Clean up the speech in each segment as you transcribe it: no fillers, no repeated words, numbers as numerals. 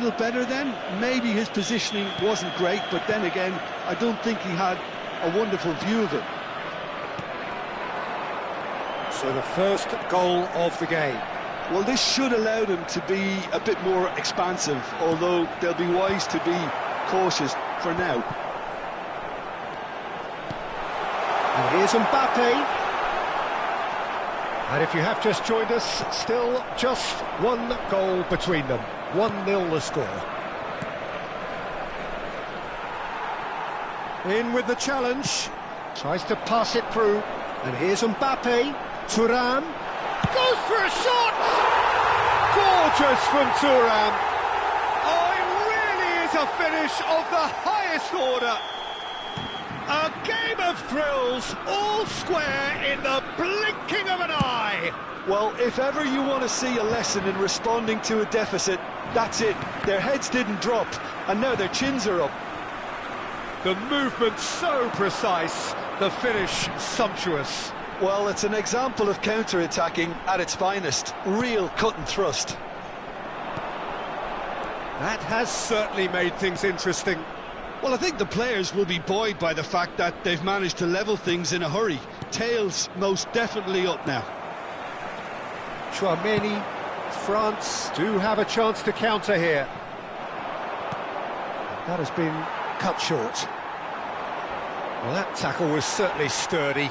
little better then. Maybe his positioning wasn't great, but then again, I don't think he had a wonderful view of it. So the first goal of the game. Well, this should allow them to be a bit more expansive, although they'll be wise to be cautious for now. And here's Mbappe. And if you have just joined us, still just one goal between them. 1-0 the score. In with the challenge. Tries to pass it through. And here's Mbappe. Thuram. Goes for a shot! Gorgeous from Thuram. Oh, it really is a finish of the highest order. A game of thrills, all square in the blinking of an eye. Well, if ever you want to see a lesson in responding to a deficit, that's it. Their heads didn't drop, and now their chins are up. The movement so precise, the finish sumptuous. Well, it's an example of counter-attacking at its finest. Real cut and thrust. That has certainly made things interesting. Well, I think the players will be buoyed by the fact that they've managed to level things in a hurry. Tails most definitely up now. Chouameni, France do have a chance to counter here. That has been cut short. Well, that tackle was certainly sturdy.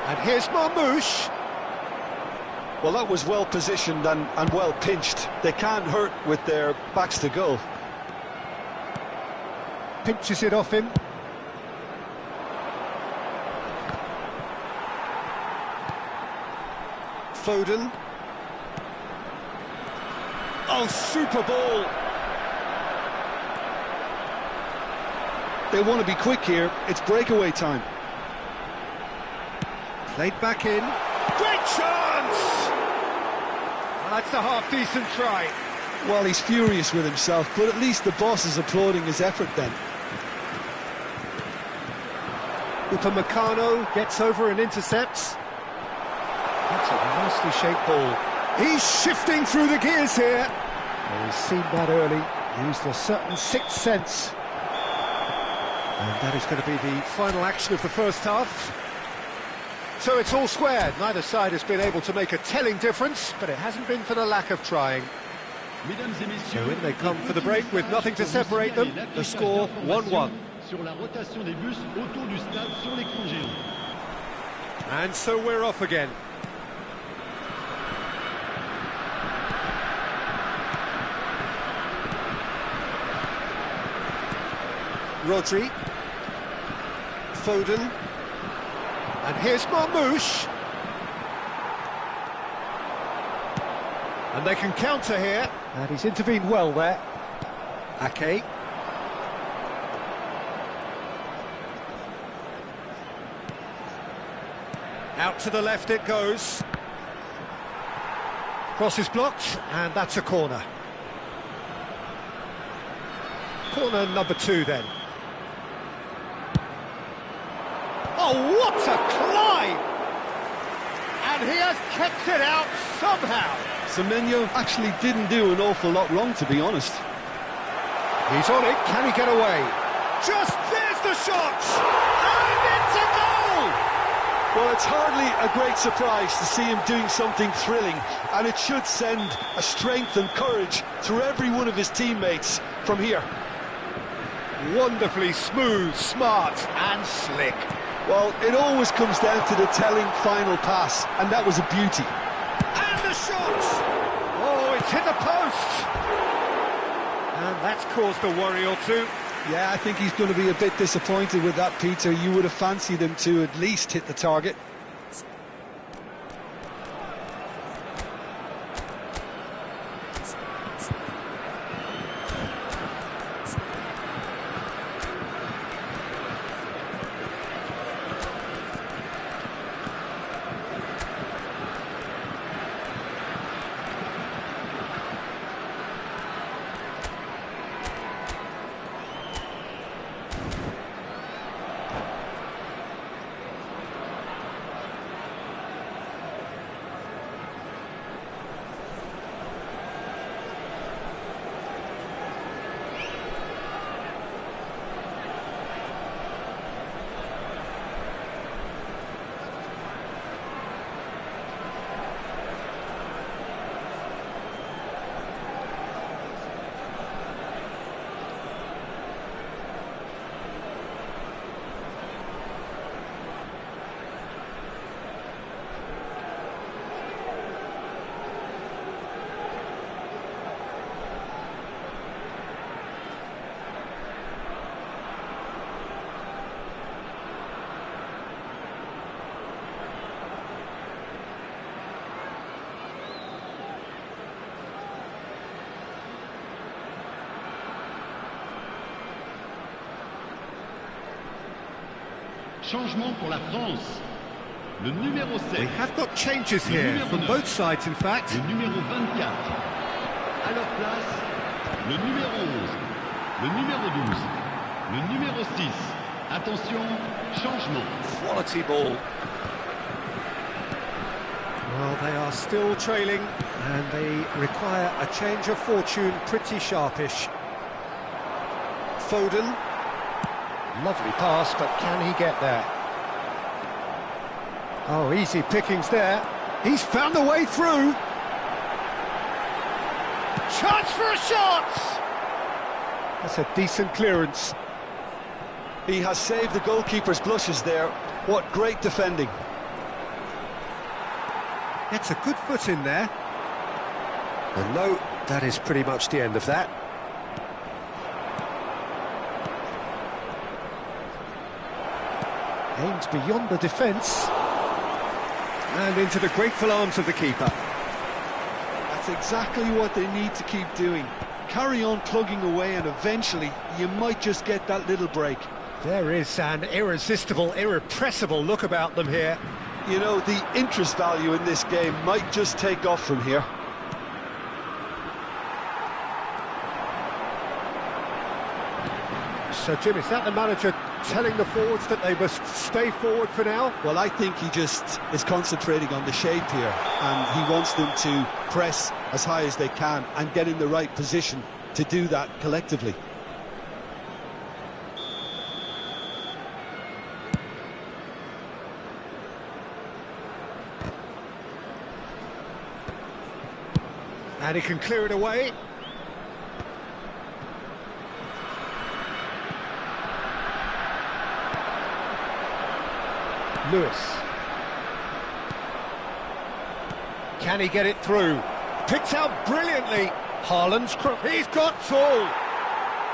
And here's Marmoush. Well, that was well positioned and well pinched. They can't hurt with their backs to goal. Pinches it off him. Foden. Oh, super ball. They want to be quick here. It's breakaway time. Played back in. Great chance! Well, that's a half-decent try. Well, he's furious with himself, but at least the boss is applauding his effort then. Upamecano gets over and intercepts. That's a nicely shaped ball. He's shifting through the gears here. Well, he's seen that early, used a certain sixth sense. And that is going to be the final action of the first half. So it's all square. Neither side has been able to make a telling difference, but it hasn't been for the lack of trying. So in they come for the break with nothing to separate them. The score 1-1. And so we're off again. Rodri. Foden. And here's Marmoush. And they can counter here. And he's intervened well there. Ake. Out to the left it goes. Cross is blocked, and that's a corner. Corner number 2 then. Oh, what a climb! And he has kept it out somehow. Semenyo actually didn't do an awful lot wrong, to be honest. He's on it, can he get away? Just there's the shot! And it's a goal! Well, it's hardly a great surprise to see him doing something thrilling, and it should send a strength and courage through every one of his teammates from here. Wonderfully smooth, smart and slick. Well, it always comes down to the telling final pass, and that was a beauty. And the shot! Oh, it's hit the post! And that's caused a worry or two. Yeah, I think he's going to be a bit disappointed with that, Peter. You would have fancied him to at least hit the target. Changement pour la France. Le numéro 7. We have got changes here from both sides, in fact. Le numéro 24. À leur place, le numéro 11. Le numéro 12. Le numéro 6. Attention, changement. Quality ball. Well, they are still trailing, and they require a change of fortune, pretty sharpish. Foden. Lovely pass, but can he get there? Oh, easy pickings there. He's found the way through. Chance for a shot! That's a decent clearance. He has saved the goalkeeper's blushes there. What great defending. Gets a good foot in there. And no, that is pretty much the end of that. Aims beyond the defence. And into the grateful arms of the keeper. That's exactly what they need to keep doing. Carry on plugging away and eventually you might just get that little break. There is an irresistible, irrepressible look about them here. You know, the interest value in this game might just take off from here. So, Jim, is that the manager telling the forwards that they must stay forward for now? Well, I think he just is concentrating on the shape here, and he wants them to press as high as they can and get in the right position to do that collectively. And he can clear it away. Lewis. Can he get it through? Picked out brilliantly. Haaland's crook. He's got all.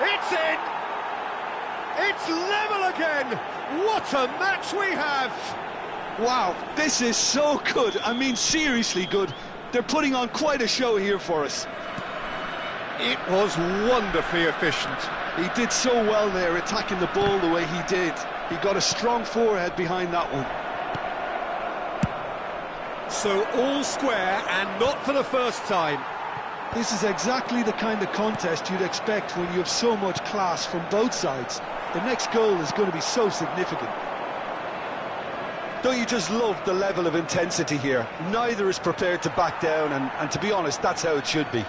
It's in. It's level again. What a match we have. Wow, this is so good. I mean, seriously good. They're putting on quite a show here for us. It was wonderfully efficient. He did so well there, attacking the ball the way he did. He got a strong forehead behind that one. So all square, and not for the first time. This is exactly the kind of contest you'd expect when you have so much class from both sides. The next goal is going to be so significant. Don't you just love the level of intensity here? Neither is prepared to back down, and to be honest, that's how it should be.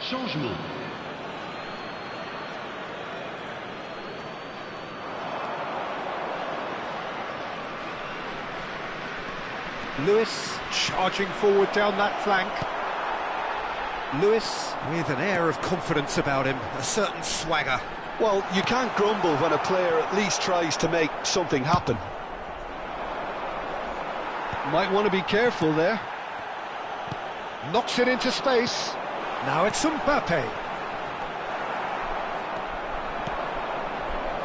Changement. Lewis charging forward down that flank. Lewis with an air of confidence about him, a certain swagger. Well, you can't grumble when a player at least tries to make something happen. Might want to be careful there. Knocks it into space. Now it's Mbappe.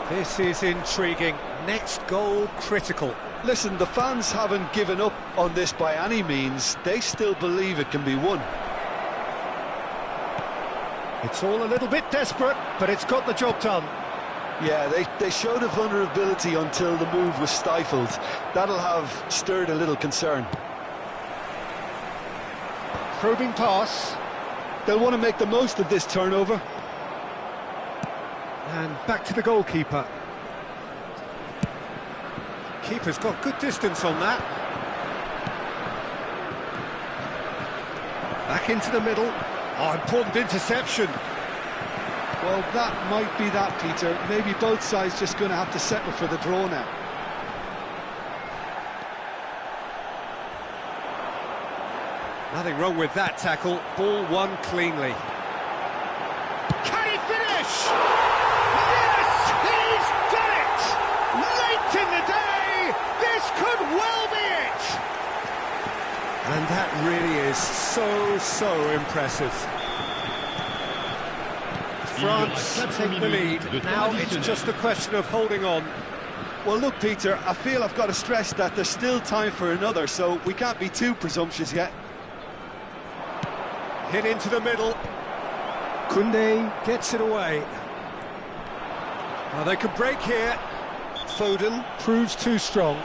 This is intriguing. Next goal critical. Listen, the fans haven't given up on this by any means. They still believe it can be won. It's all a little bit desperate, but it's got the job done. Yeah, they showed a vulnerability until the move was stifled. That'll have stirred a little concern. Probing pass. They'll want to make the most of this turnover. And back to the goalkeeper. Keeper's got good distance on that. Back into the middle. Oh, important interception. Well, that might be that, Peter. Maybe both sides just going to have to settle for the draw now. Nothing wrong with that tackle. Ball won cleanly. Can he finish? Yes, he's done it! Late in the day, this could well be it! And that really is so impressive. France take the lead. Now it's just a question of holding on. Well, look, Peter, I feel I've got to stress that there's still time for another, so we can't be too presumptuous yet. Hit into the middle. Koundé gets it away. Now they can break here. Foden proves too strong.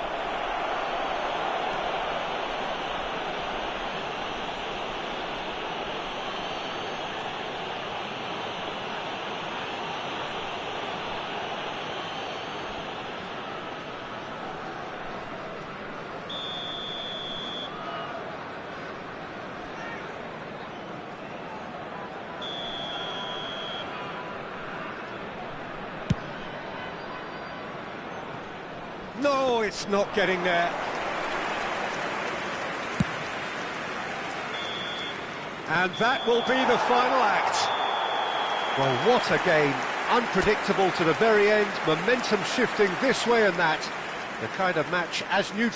No, it's not getting there. And that will be the final act. Well, what a game. Unpredictable to the very end, momentum shifting this way and that. The kind of match as neutral.